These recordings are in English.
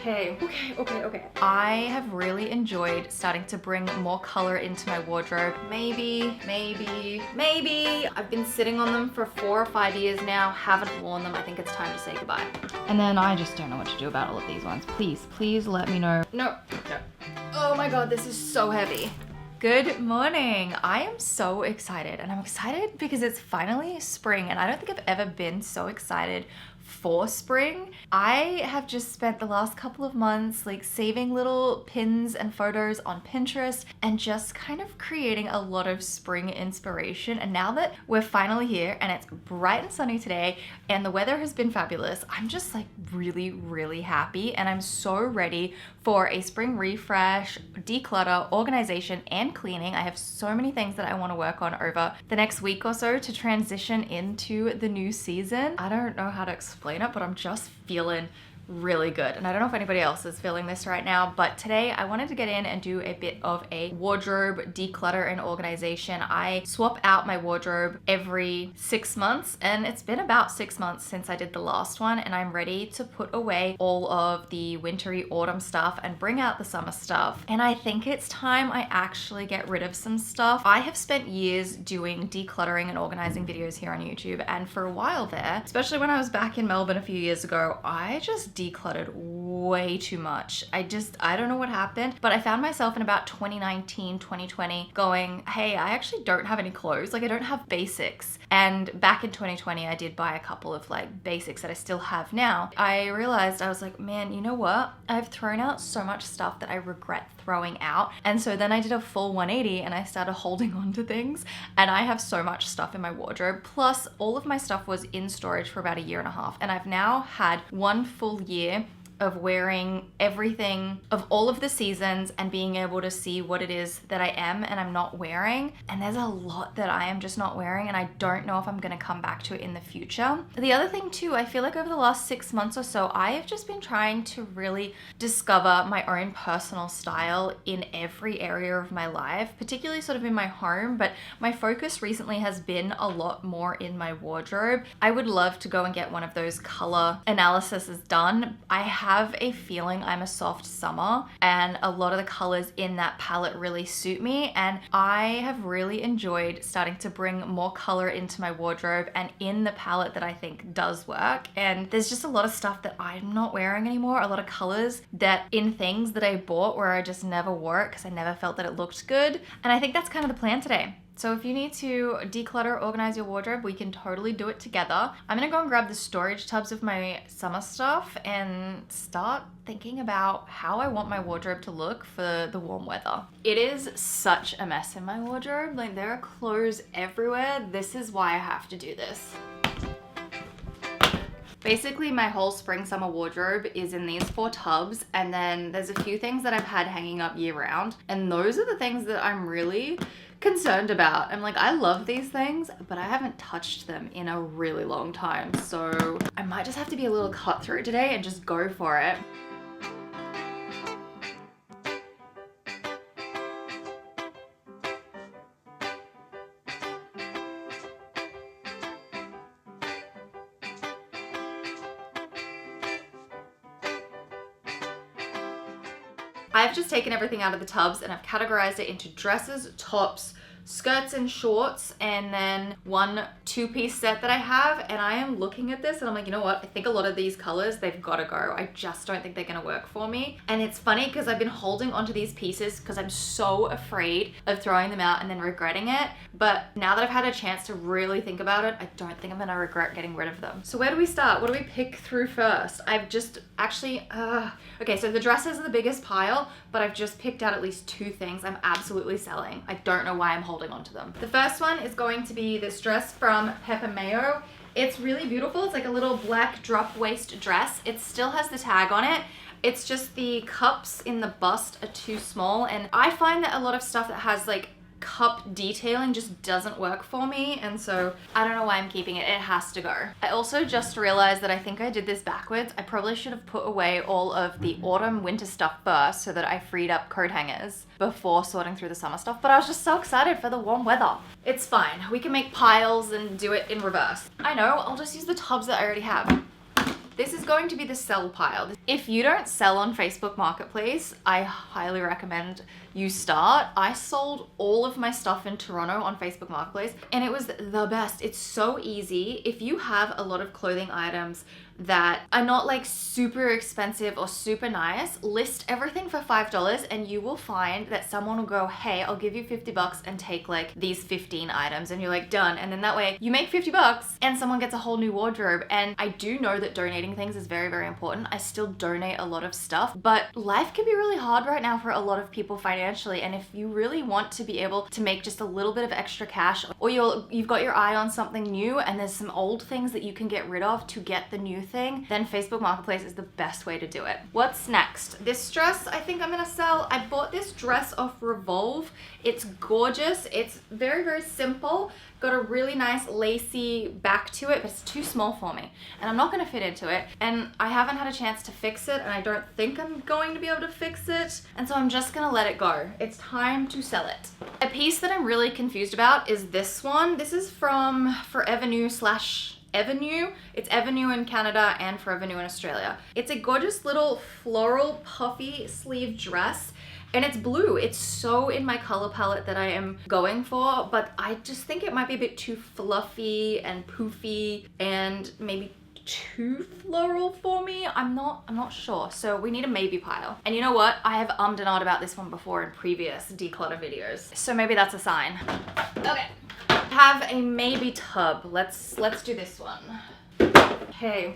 Okay. I have really enjoyed starting to bring more color into my wardrobe. Maybe. I've been sitting on them for 4 or 5 years now, haven't worn them. I think it's time to say goodbye. And then I just don't know what to do about all of these ones. Please let me know. No. Oh my God, this is so heavy. Good morning. I am so excited, and I'm excited because it's finally spring, and I don't think I've ever been so excited for spring. I have just spent the last couple of months like saving little pins and photos on Pinterest and just kind of creating a lot of spring inspiration. And now that we're finally here and it's bright and sunny today and the weather has been fabulous, I'm just like really happy, and I'm so ready for a spring refresh, declutter, organization, and cleaning. I have so many things that I want to work on over the next week or so to transition into the new season. I don't know how to explain it, but I'm just feeling really good. And I don't know if anybody else is feeling this right now, but today I wanted to get in and do a bit of a wardrobe declutter and organization. I swap out my wardrobe every 6 months, and it's been about 6 months since I did the last one, and I'm ready to put away all of the wintry autumn stuff and bring out the summer stuff. And I think it's time I actually get rid of some stuff. I have spent years doing decluttering and organizing videos here on YouTube, and for a while there, especially when I was back in Melbourne a few years ago, I just decluttered way too much. I don't know what happened, but I found myself in about 2019, 2020 going, hey, I actually don't have any clothes. Like, I don't have basics. And back in 2020, I did buy a couple of like basics that I still have now. I realized, I was like, man, you know what? I've thrown out so much stuff that I regret throwing out. And so then I did a full 180 and I started holding on to things, and I have so much stuff in my wardrobe. Plus all of my stuff was in storage for about 1.5 years. And I've now had 1 full year of wearing everything of all of the seasons and being able to see what it is that I am and I'm not wearing. And there's a lot that I am just not wearing, and I don't know if I'm gonna come back to it in the future. The other thing too, I feel like over the last 6 months or so, I have just been trying to really discover my own personal style in every area of my life, particularly sort of in my home, but my focus recently has been a lot more in my wardrobe. I would love to go and get one of those color analyses done. I have a feeling I'm a soft summer, and a lot of the colors in that palette really suit me, and I have really enjoyed starting to bring more color into my wardrobe and in the palette that I think does work. And there's just a lot of stuff that I'm not wearing anymore, a lot of colors that in things that I bought where I just never wore it because I never felt that it looked good. And I think that's kind of the plan today. So if you need to declutter, organize your wardrobe, we can totally do it together. I'm gonna go and grab the storage tubs of my summer stuff and start thinking about how I want my wardrobe to look for the warm weather. It is such a mess in my wardrobe. Like, there are clothes everywhere. This is why I have to do this. Basically, my whole spring summer wardrobe is in these 4 tubs, and then there's a few things that I've had hanging up year round, and those are the things that I'm really concerned about. I'm like, I love these things, but I haven't touched them in a really long time, so I might just have to be a little cutthroat today and just go for it. I've just taken everything out of the tubs and I've categorized it into dresses, tops, skirts and shorts, and then 1 2-piece set that I have. And I am looking at this and I'm like, you know what? I think a lot of these colors, they've got to go. I just don't think they're going to work for me. And it's funny because I've been holding onto these pieces because I'm so afraid of throwing them out and then regretting it. But now that I've had a chance to really think about it, I don't think I'm going to regret getting rid of them. So where do we start? What do we pick through first? I've just actually, okay, so the dresses are the biggest pile, but I've just picked out at least 2 things I'm absolutely selling. I don't know why I'm holding onto them. The first one is going to be this dress from Pepper Mayo. It's really beautiful. It's like a little black drop waist dress. It still has the tag on it. It's just the cups in the bust are too small, and I find that a lot of stuff that has like cup detailing just doesn't work for me, and so I don't know why I'm keeping it. It has to go. I also just realized that I think I did this backwards. I probably should have put away all of the autumn winter stuff first so that I freed up coat hangers before sorting through the summer stuff, but I was just so excited for the warm weather. It's fine. We can make piles and do it in reverse. I know, I'll just use the tubs that I already have. This is going to be the sell pile. If you don't sell on Facebook Marketplace, I highly recommend you start. I sold all of my stuff in Toronto on Facebook Marketplace and it was the best. It's so easy. If you have a lot of clothing items that are not like super expensive or super nice, list everything for $5 and you will find that someone will go, hey, I'll give you $50 and take like these 15 items, and you're like, done. And then that way you make $50 and someone gets a whole new wardrobe. And I do know that donating things is very, very important. I still donate a lot of stuff, but life can be really hard right now for a lot of people financially. And if you really want to be able to make just a little bit of extra cash, or you've got your eye on something new and there's some old things that you can get rid of to get the new thing, then Facebook Marketplace is the best way to do it. What's next? This dress I think I'm gonna sell. I bought this dress off Revolve. It's gorgeous. It's very, very simple. Got a really nice lacy back to it, but it's too small for me and I'm not gonna fit into it, and I haven't had a chance to fix it, and I don't think I'm going to be able to fix it, and so I'm just gonna let it go. It's time to sell it. A piece that I'm really confused about is this one. This is from Forever New / Avenue. It's Avenue in Canada and Forever New in Australia. It's a gorgeous little floral puffy sleeve dress. And it's blue. It's so in my color palette that I am going for, but I just think it might be a bit too fluffy and poofy and maybe too floral for me. I'm not sure. So we need a maybe pile. And you know what? I have ummed and ahed about this one before in previous declutter videos. So maybe that's a sign. Okay. Have a maybe tub. Let's do this one. Okay,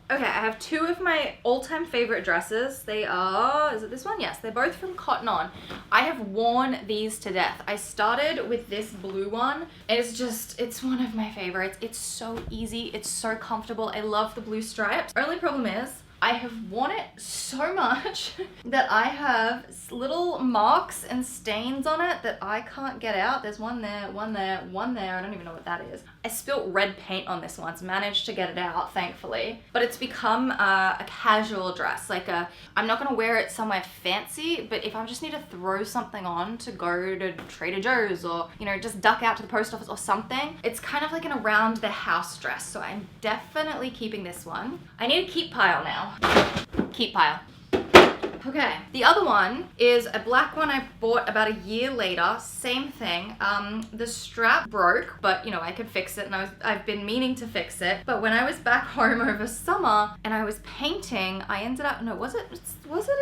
I have two of my all-time favorite dresses. They are, is it this one? Yes, they're both from Cotton On. I have worn these to death. I started with this blue one. It's one of my favorites. It's so easy, it's so comfortable. I love the blue stripes. Only problem is, I have worn it so much that I have little marks and stains on it that I can't get out. There's one there, one there, one there. I don't even know what that is. I spilt red paint on this once, managed to get it out, thankfully. But it's become a casual dress. I'm not gonna wear it somewhere fancy, but if I just need to throw something on to go to Trader Joe's or, you know, just duck out to the post office or something, it's kind of like an around the house dress. So I'm definitely keeping this one. I need a keep pile now. Keep pile. Okay, the other one is a black one I bought about a year later. Same thing. The strap broke, but you know, I could fix it, and I've been meaning to fix it. But when I was back home over summer and I was painting, I ended up, no, was it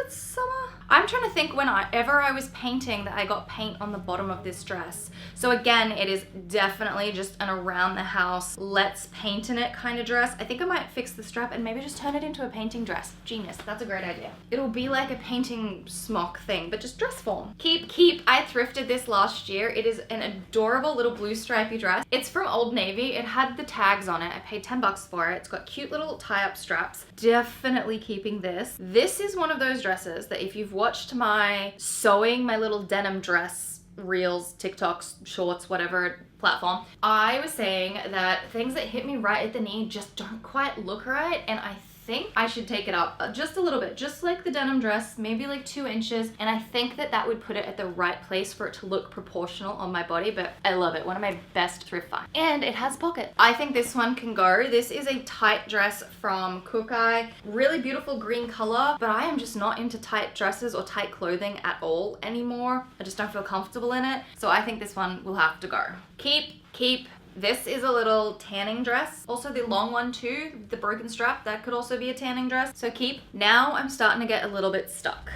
at summer? I'm trying to think whenever I was painting that I got paint on the bottom of this dress. So again, it is definitely just an around the house, let's paint in it kind of dress. I think I might fix the strap and maybe just turn it into a painting dress. Genius, that's a great idea. It'll be like a painting smock thing, but just dress form. Keep. I thrifted this last year. It is an adorable little blue stripy dress. It's from Old Navy. It had the tags on it. I paid $10 for it. It's got cute little tie-up straps. Definitely keeping this. This is one of those dresses that if you've watched my sewing my little denim dress reels, TikToks, shorts, whatever platform, I was saying that things that hit me right at the knee just don't quite look right, and I think I should take it up just a little bit, just like the denim dress, maybe like 2 inches, and I think that would put it at the right place for it to look proportional on my body. But I love it. One of my best thrift finds. And it has pockets. I think this one can go. This is a tight dress from Kookai. Really beautiful green color, but I am just not into tight dresses or tight clothing at all anymore. I just don't feel comfortable in it. So I think this one will have to go. Keep. This is a little tanning dress. Also the long one too, the broken strap, that could also be a tanning dress. So keep. Now I'm starting to get a little bit stuck.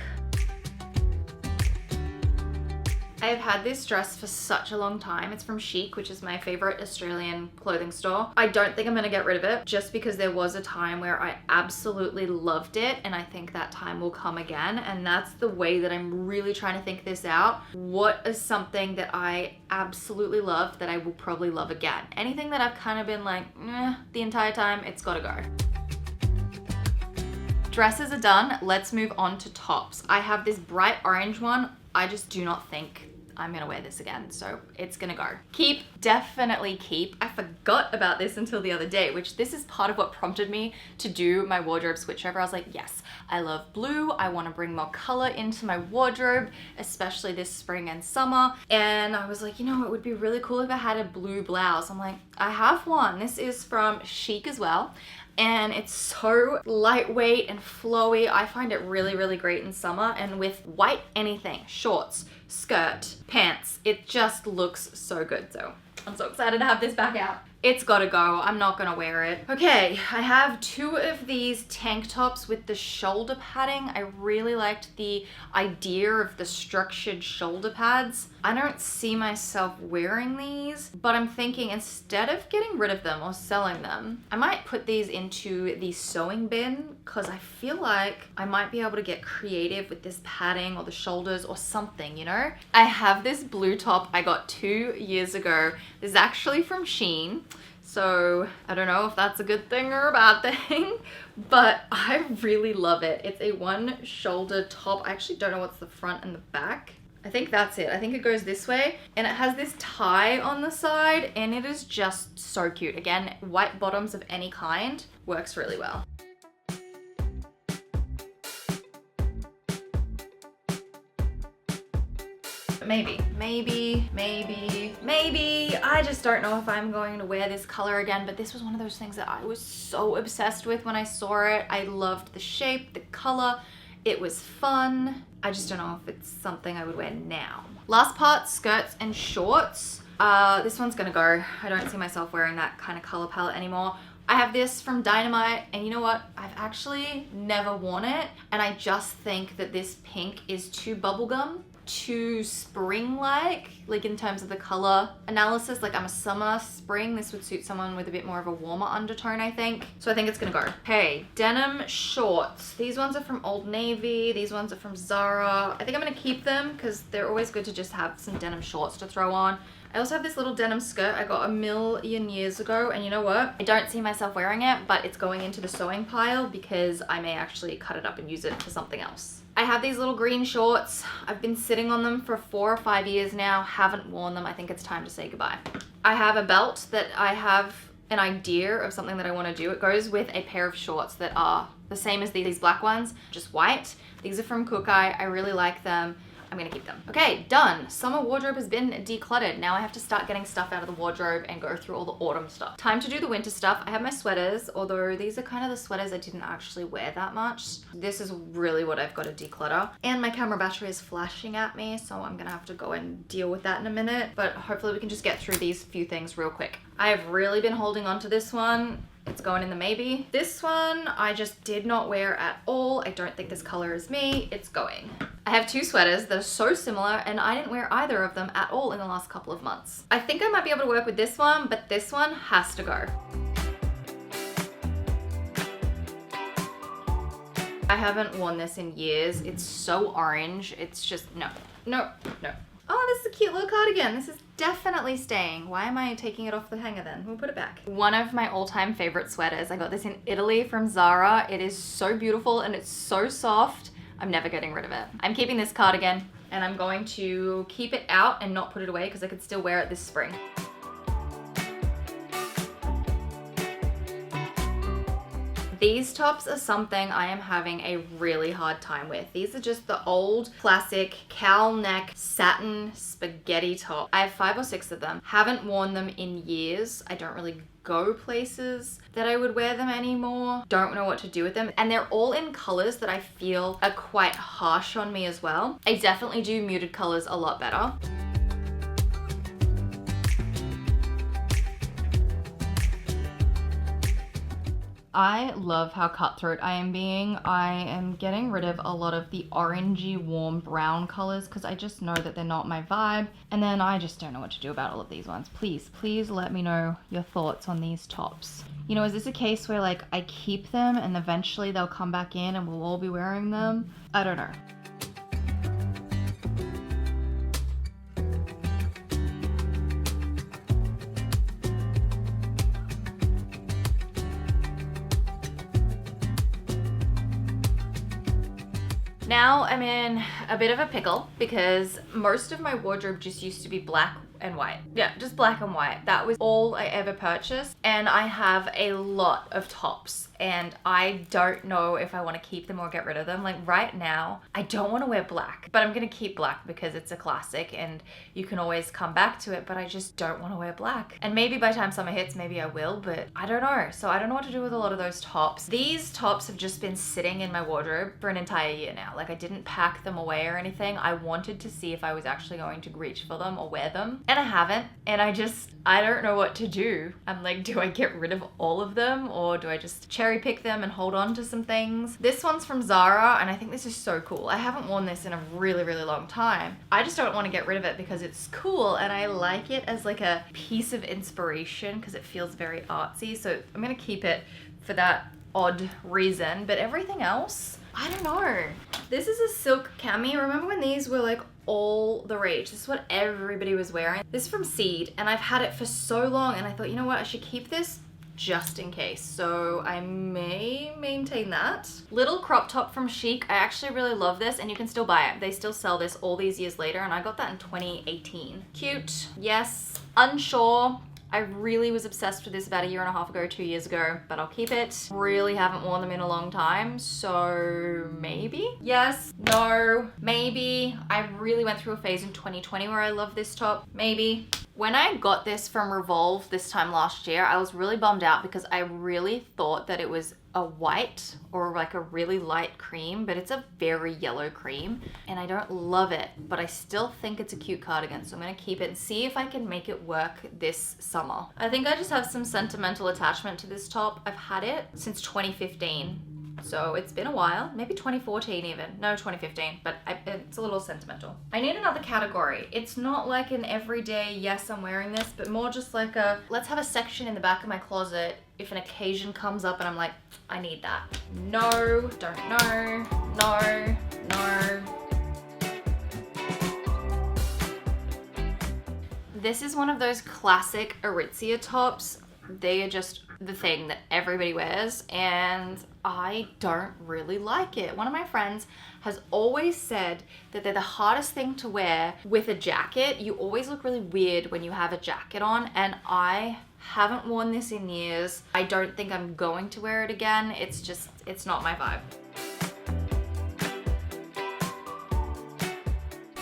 I have had this dress for such a long time. It's from Chic, which is my favorite Australian clothing store. I don't think I'm gonna get rid of it just because there was a time where I absolutely loved it, and I think that time will come again, and that's the way that I'm really trying to think this out. What is something that I absolutely love that I will probably love again? Anything that I've kind of been like, the entire time, it's gotta go. Dresses are done. Let's move on to tops. I have this bright orange one. I just do not think I'm gonna wear this again, so it's gonna go. Keep, definitely keep. I forgot about this until the other day, which this is part of what prompted me to do my wardrobe switchover. I was like, yes, I love blue. I wanna bring more color into my wardrobe, especially this spring and summer. And I was like, you know, it would be really cool if I had a blue blouse. I'm like, I have one. This is from Chic as well. and it's so lightweight and flowy. I find it really, really great in summer, and with white anything, shorts, skirt, pants, it just looks so good. So I'm so excited to have this back out. It's gotta go. I'm not gonna wear it. Okay, I have 2 of these tank tops with the shoulder padding. I really liked the idea of the structured shoulder pads. I don't see myself wearing these, but I'm thinking instead of getting rid of them or selling them, I might put these into the sewing bin because I feel like I might be able to get creative with this padding or the shoulders or something, you know? I have this blue top I got 2 years ago. This is actually from Shein. So I don't know if that's a good thing or a bad thing, but I really love it. It's a 1 shoulder top. I actually don't know what's the front and the back. I think that's it. I think it goes this way, and it has this tie on the side, and it is just so cute. Again, white bottoms of any kind works really well. Maybe. I just don't know if I'm going to wear this color again, but this was one of those things that I was so obsessed with when I saw it. I loved the shape, the color. It was fun. I just don't know if it's something I would wear now. Last part, skirts and shorts. This one's gonna go. I don't see myself wearing that kind of color palette anymore. I have this from Dynamite, and you know what? I've actually never worn it, and I just think that this pink is too bubblegum, too spring-like in terms of the color analysis. Like, I'm a summer, spring. This would suit someone with a bit more of a warmer undertone, I think. So I think it's gonna go. Okay, denim shorts. These ones are from Old Navy. These ones are from Zara. I think I'm gonna keep them because they're always good to just have some denim shorts to throw on. I also have this little denim skirt I got a million years ago, and you know what? I don't see myself wearing it, but it's going into the sewing pile because I may actually cut it up and use it for something else. I have these little green shorts. I've been sitting on them for 4 or 5 years now, haven't worn them. I think it's time to say goodbye. I have a belt that I have an idea of something that I want to do. It goes with a pair of shorts that are the same as these black ones, just white. These are from Kukai. I really like them. I'm gonna keep them. Okay, done. Summer wardrobe has been decluttered. Now I have to start getting stuff out of the wardrobe and go through all the autumn stuff. Time to do the winter stuff. I have my sweaters, although these are kind of the sweaters I didn't actually wear that much. This is really what I've got to declutter. And my camera battery is flashing at me, so I'm gonna have to go and deal with that in a minute, but hopefully we can just get through these few things real quick. I have really been holding on to this one. It's going in the maybe. This one I just did not wear at all. I don't think this color is me. It's going. I have 2 sweaters that are so similar, and I didn't wear either of them at all in the last couple of months. I think I might be able to work with this one, but this one has to go. I haven't worn this in years. It's so orange. It's just, no. Oh, this is a cute little cardigan. This is definitely staying. Why am I taking it off the hanger then? We'll put it back. One of my all-time favorite sweaters. I got this in Italy from Zara. It is so beautiful and it's so soft. I'm never getting rid of it. I'm keeping this cardigan, and I'm going to keep it out and not put it away because I could still wear it this spring. These tops are something I am having a really hard time with. These are just the old classic cowl neck satin spaghetti top. I have 5 or 6 of them. Haven't worn them in years. I don't really go places that I would wear them anymore. Don't know what to do with them. And they're all in colors that I feel are quite harsh on me as well. I definitely do muted colors a lot better. I love how cutthroat I am being. I am getting rid of a lot of the orangey warm brown colors because I just know that they're not my vibe. And then I just don't know what to do about all of these ones. Please let me know your thoughts on these tops. You know, is this a case where like I keep them and eventually they'll come back in and we'll all be wearing them? I don't know. Now I'm in a bit of a pickle because most of my wardrobe just used to be black and white. Yeah, just black and white. That was all I ever purchased. And I have a lot of tops and I don't know if I want to keep them or get rid of them. Like right now, I don't want to wear black, but I'm going to keep black because it's a classic and you can always come back to it, but I just don't want to wear black. And maybe by the time summer hits, maybe I will, but I don't know. So I don't know what to do with a lot of those tops. These tops have just been sitting in my wardrobe for an entire year now. Like I didn't pack them away or anything. I wanted to see if I was actually going to reach for them or wear them, and I haven't. And I don't know what to do. I'm like, do I get rid of all of them or do I just cherry pick them and hold on to some things? This one's from Zara and I think this is so cool. I haven't worn this in a really, really long time. I just don't want to get rid of it because it's cool and I like it as like a piece of inspiration because it feels very artsy. So I'm gonna keep it for that odd reason, but everything else, I don't know. This is a silk cami. Remember when these were like all the rage? This is what everybody was wearing. This is from Seed and I've had it for so long and I thought, you know what, I should keep this just in case. So I may maintain that. Little crop top from Chic. I actually really love this and you can still buy it. They still sell this all these years later and I got that in 2018. Cute, yes. Unsure. I really was obsessed with this about a year and a half ago, 2 years ago, but I'll keep it. Really haven't worn them in a long time, so maybe? Yes, no, maybe. I really went through a phase in 2020 where I love this top, maybe. When I got this from Revolve this time last year, I was really bummed out because I really thought that it was a white or like a really light cream, but it's a very yellow cream and I don't love it, but I still think it's a cute cardigan. So I'm gonna keep it and see if I can make it work this summer. I think I just have some sentimental attachment to this top. I've had it since 2015. So it's been a while, maybe 2014 even. No, 2015, but it's a little sentimental. I need another category. It's not like an everyday, yes, I'm wearing this, but more just like a, let's have a section in the back of my closet if an occasion comes up and I'm like, I need that. No, don't know, no, no. This is one of those classic Aritzia tops. They are just the thing that everybody wears and I don't really like it. One of my friends has always said that they're the hardest thing to wear with a jacket. You always look really weird when you have a jacket on and I haven't worn this in years. I don't think I'm going to wear it again. It's not my vibe.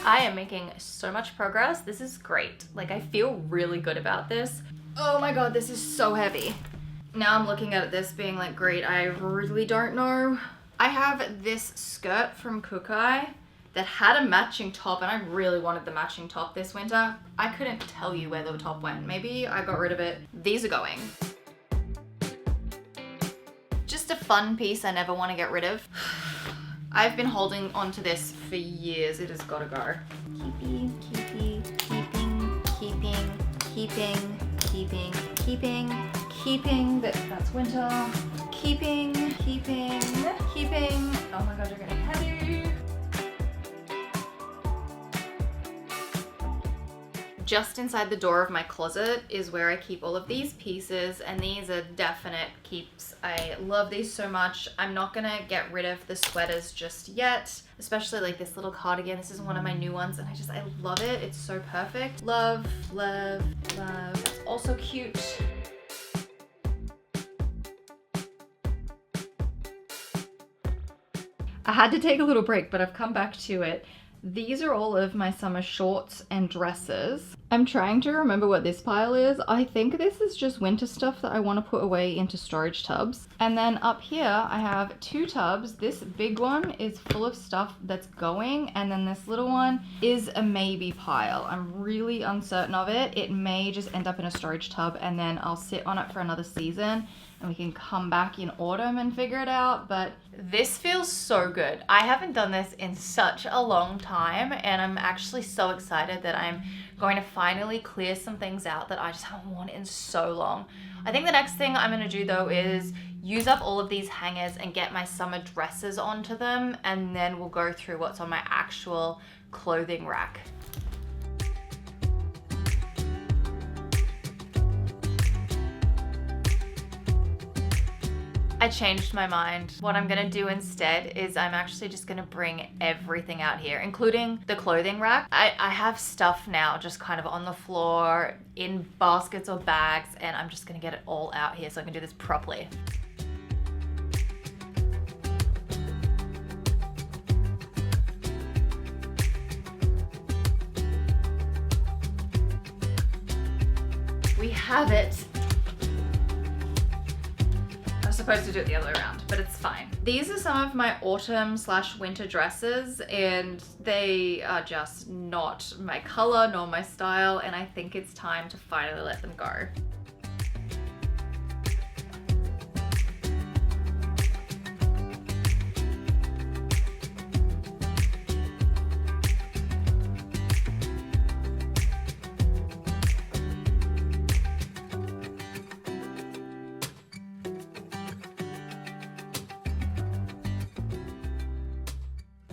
I am making so much progress. This is great. Like I feel really good about this. Oh my God, this is so heavy. Now I'm looking at this being like, great, I really don't know. I have this skirt from Kukai that had a matching top and I really wanted the matching top this winter. I couldn't tell you where the top went. Maybe I got rid of it. These are going. Just a fun piece I never want to get rid of. I've been holding onto this for years. It has got to go. Keeping, that's winter. Keeping. Oh my God, you're getting heavy. Just inside the door of my closet is where I keep all of these pieces and these are definite keeps. I love these so much. I'm not gonna get rid of the sweaters just yet, especially like this little cardigan. This is one of my new ones and I love it. It's so perfect. Love, love, love. It's also cute. I had to take a little break, but I've come back to it. These are all of my summer shorts and dresses. I'm trying to remember what this pile is. I think this is just winter stuff that I want to put away into storage tubs. And then up here, I have 2 tubs. This big one is full of stuff that's going, and then this little one is a maybe pile. I'm really uncertain of it. It may just end up in a storage tub, and then I'll sit on it for another season, and we can come back in autumn and figure it out. But this feels so good. I haven't done this in such a long time, and I'm actually so excited that I'm going to finally clear some things out that I just haven't worn in so long. I think the next thing I'm gonna do though is use up all of these hangers and get my summer dresses onto them, and then we'll go through what's on my actual clothing rack. I changed my mind. What I'm gonna do instead is I'm actually just gonna bring everything out here, including the clothing rack. I have stuff now just kind of on the floor in baskets or bags, and I'm just gonna get it all out here so I can do this properly. We have it. I was supposed to do it the other way around, but it's fine. These are some of my autumn/winter dresses, and they are just not my color nor my style, and I think it's time to finally let them go.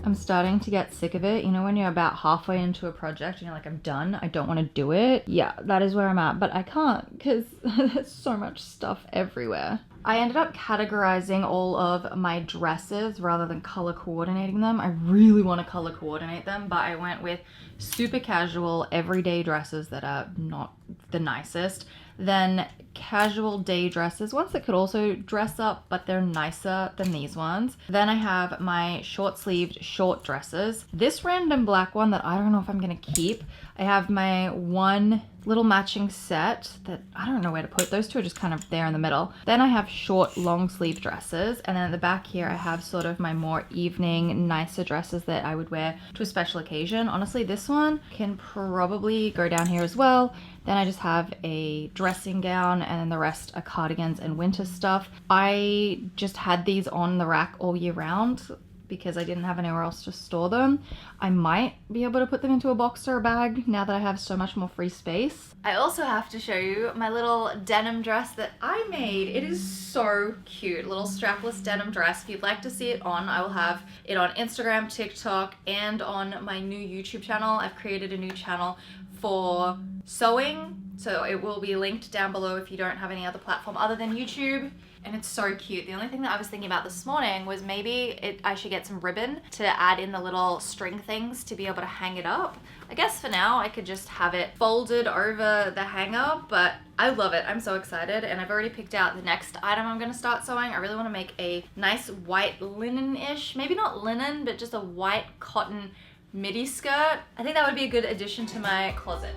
I'm starting to get sick of it. You know when you're about halfway into a project and you're like, I'm done, I don't want to do it? Yeah, that is where I'm at, but I can't because there's so much stuff everywhere. I ended up categorizing all of my dresses rather than color coordinating them. I really want to color coordinate them, but I went with super casual, everyday dresses that are not the nicest. Then casual day dresses, ones that could also dress up, but they're nicer than these ones. Then I have my short sleeved short dresses. This random black one that I don't know if I'm gonna keep. I have my one little matching set that I don't know where to put. Those two are just kind of there in the middle. Then I have short long sleeve dresses, and then at the back here I have sort of my more evening nicer dresses that I would wear to a special occasion. Honestly, this one can probably go down here as well. Then I just have a dressing gown, and then the rest are cardigans and winter stuff. I just had these on the rack all year round because I didn't have anywhere else to store them. I might be able to put them into a box or a bag now that I have so much more free space. I also have to show you my little denim dress that I made. It is so cute, little strapless denim dress. If you'd like to see it on, I will have it on Instagram, TikTok, and on my new YouTube channel. I've created a new channel for sewing, so it will be linked down below if you don't have any other platform other than YouTube. And it's so cute. The only thing that I was thinking about this morning was maybe I should get some ribbon to add in the little string things to be able to hang it up. I guess for now I could just have it folded over the hanger, but I love it. I'm so excited, and I've already picked out the next item I'm gonna start sewing. I really wanna make a nice white linen-ish, maybe not linen, but just a white cotton midi skirt. I think that would be a good addition to my closet.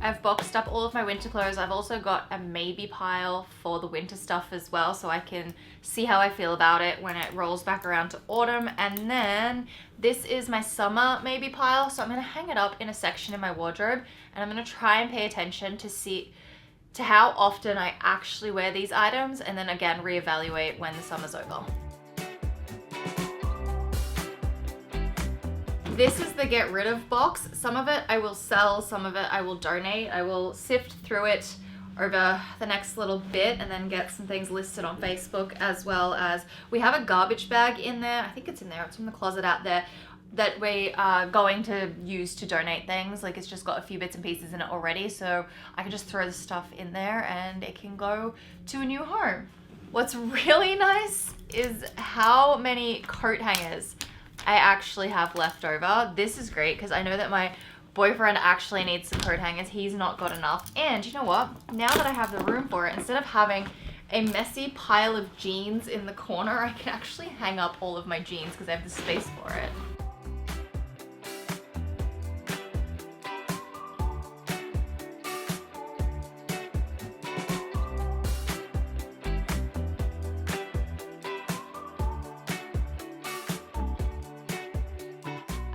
I've boxed up all of my winter clothes. I've also got a maybe pile for the winter stuff as well, so I can see how I feel about it when it rolls back around to autumn. And then this is my summer maybe pile, so I'm gonna hang it up in a section in my wardrobe, and I'm gonna try and pay attention to how often I actually wear these items, and then again reevaluate when the summer's over. This is the get rid of box. Some of it I will sell, some of it I will donate. I will sift through it over the next little bit and then get some things listed on Facebook, as well as we have a garbage bag in there. I think it's in there, it's in the closet out there, that we are going to use to donate things. Like, it's just got a few bits and pieces in it already, so I can just throw the stuff in there and it can go to a new home. What's really nice is how many coat hangers I actually have left over. This is great because I know that my boyfriend actually needs some coat hangers. He's not got enough. And you know what? Now that I have the room for it, instead of having a messy pile of jeans in the corner, I can actually hang up all of my jeans because I have the space for it.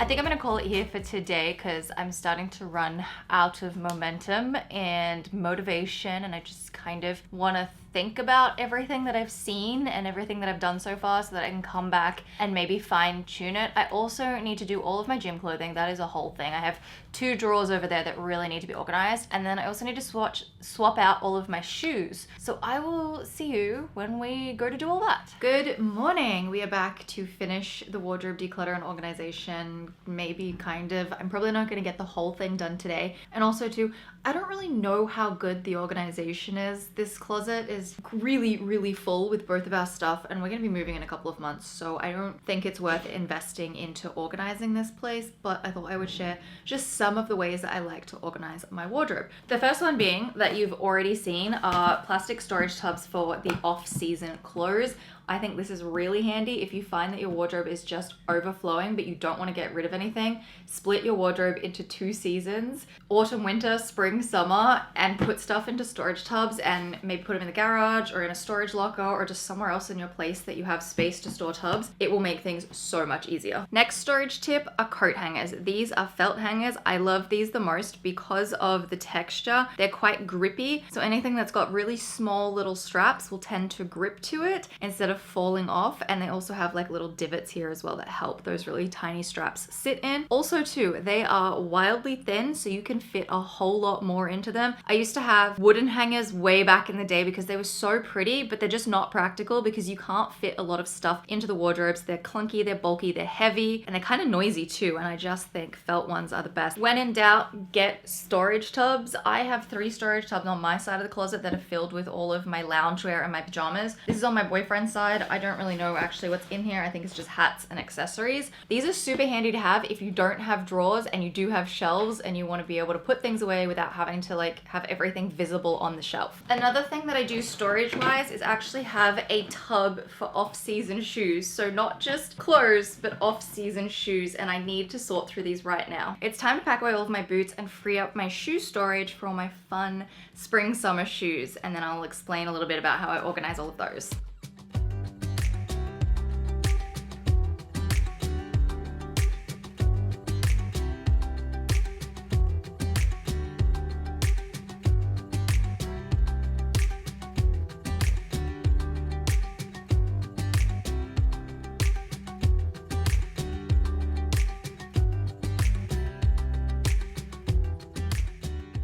I think I'm gonna call it here for today because I'm starting to run out of momentum and motivation, and I just kind of want to think about everything that I've seen and everything that I've done so far so that I can come back and maybe fine tune it. I also need to do all of my gym clothing. That is a whole thing. I have 2 drawers over there that really need to be organized, and then I also need to swap out all of my shoes. So I will see you when we go to do all that. Good morning. We are back to finish the wardrobe declutter and organization. Maybe kind of. I'm probably not going to get the whole thing done today. And also too, I don't really know how good the organization is. This closet is really, really full with both of our stuff, and we're going to be moving in a couple of months, so I don't think it's worth investing into organizing this place, but I thought I would share just some of the ways that I like to organize my wardrobe. The first one being that you've already seen are plastic storage tubs for the off-season clothes. I think this is really handy if you find that your wardrobe is just overflowing but you don't want to get rid of anything. Split your wardrobe into 2 seasons, autumn, winter, spring, summer, and put stuff into storage tubs and maybe put them in the garage or in a storage locker or just somewhere else in your place that you have space to store tubs. It will make things so much easier. Next storage tip are coat hangers. These are felt hangers. I love these the most because of the texture. They're quite grippy, so anything that's got really small little straps will tend to grip to it instead of falling off, and they also have like little divots here as well that help those really tiny straps sit in. Also too, they are wildly thin, so you can fit a whole lot more into them. I used to have wooden hangers way back in the day because they were so pretty, but they're just not practical because you can't fit a lot of stuff into the wardrobes. They're clunky, they're bulky, they're heavy, and they're kind of noisy too, and I just think felt ones are the best. When in doubt, get storage tubs. I have 3 storage tubs on my side of the closet that are filled with all of my loungewear and my pajamas. This is on my boyfriend's side. I don't really know actually what's in here. I think it's just hats and accessories. These are super handy to have if you don't have drawers and you do have shelves and you want to be able to put things away without having to like have everything visible on the shelf. Another thing that I do storage wise is actually have a tub for off-season shoes. So not just clothes, but off-season shoes, and I need to sort through these right now. It's time to pack away all of my boots and free up my shoe storage for all my fun spring summer shoes, and then I'll explain a little bit about how I organize all of those.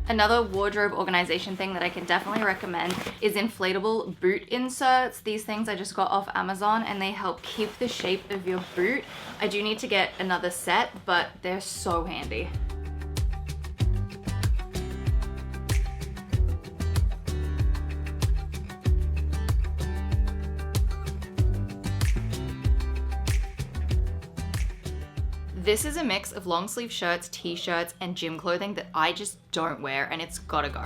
Another wardrobe organization thing that I can definitely recommend is inflatable boot inserts. These things I just got off Amazon and they help keep the shape of your boot. I do need to get another set, but they're so handy. This is a mix of long sleeve shirts, t-shirts, and gym clothing that I just don't wear, and it's gotta go.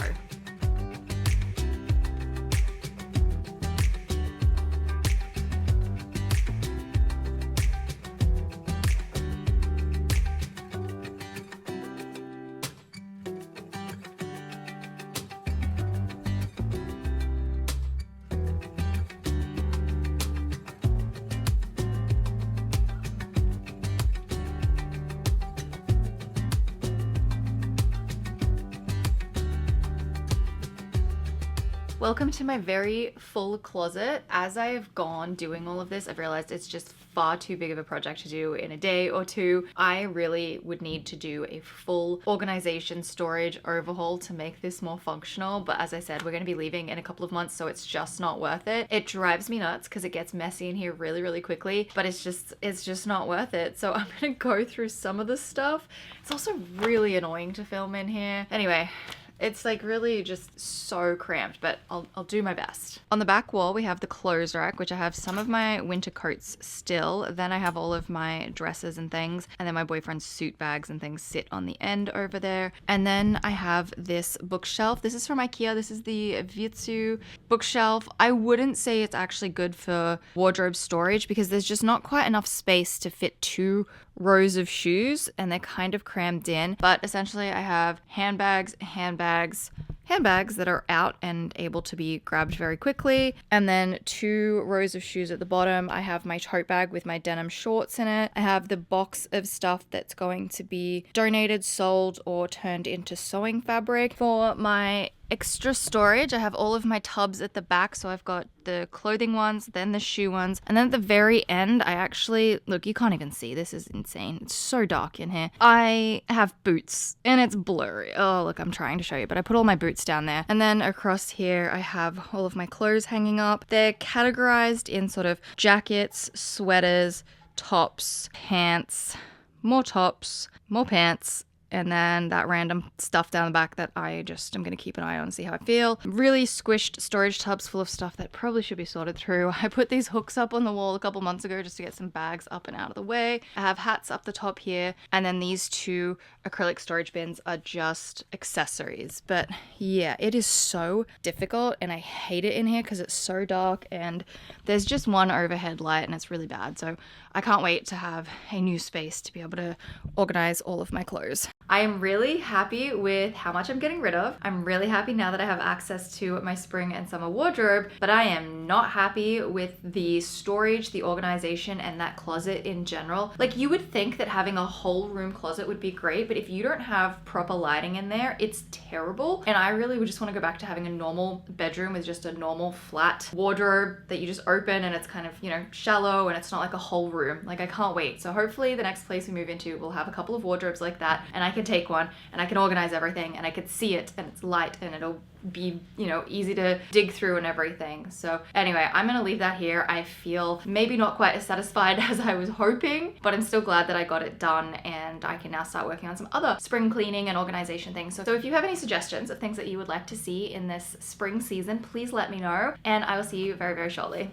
Welcome to my very full closet. As I've gone doing all of this, I've realized it's just far too big of a project to do in a day or two. I really would need to do a full organization storage overhaul to make this more functional. But as I said, we're going to be leaving in a couple of months, so it's just not worth it. It drives me nuts because it gets messy in here really, really quickly, but it's just not worth it. So I'm going to go through some of the stuff. It's also really annoying to film in here. Anyway, it's like really just so cramped, but I'll do my best. On the back wall, we have the clothes rack, which I have some of my winter coats still. Then I have all of my dresses and things. And then my boyfriend's suit bags and things sit on the end over there. And then I have this bookshelf. This is from IKEA. This is the Vitsu bookshelf. I wouldn't say it's actually good for wardrobe storage because there's just not quite enough space to fit 2 rows of shoes and they're kind of crammed in. But essentially I have handbags, handbags that are out and able to be grabbed very quickly. And then 2 rows of shoes at the bottom. I have my tote bag with my denim shorts in it. I have the box of stuff that's going to be donated, sold, or turned into sewing fabric. For my extra storage, I have all of my tubs at the back. So I've got the clothing ones, then the shoe ones, and then at the very end, I actually, look, you can't even see, this is insane. It's so dark in here. I have boots and it's blurry. Oh, look, I'm trying to show you, but I put all my boots down there. And then across here, I have all of my clothes hanging up. They're categorized in sort of jackets, sweaters, tops, pants, more pants, and then that random stuff down the back that I just am going to keep an eye on and see how I feel. Really squished storage tubs full of stuff that probably should be sorted through. I put these hooks up on the wall a couple months ago just to get some bags up and out of the way. I have hats up the top here, and then these 2 acrylic storage bins are just accessories. But yeah, it is so difficult and I hate it in here because it's so dark and there's just one overhead light and it's really bad. So I can't wait to have a new space to be able to organize all of my clothes. I am really happy with how much I'm getting rid of. I'm really happy now that I have access to my spring and summer wardrobe, but I am not happy with the storage, the organization, and that closet in general. Like, you would think that having a whole room closet would be great, but if you don't have proper lighting in there, it's terrible. And I really would just want to go back to having a normal bedroom with just a normal flat wardrobe that you just open and it's kind of, you know, shallow and it's not like a whole room. Like, I can't wait. So hopefully the next place we move into will have a couple of wardrobes like that, and I can take one and I can organize everything and I can see it and it's light and it'll be, you know, easy to dig through and everything. So anyway, I'm gonna leave that here. I feel maybe not quite as satisfied as I was hoping, but I'm still glad that I got it done and I can now start working on some other spring cleaning and organization things. So if you have any suggestions of things that you would like to see in this spring season, please let me know and I will see you very, very shortly.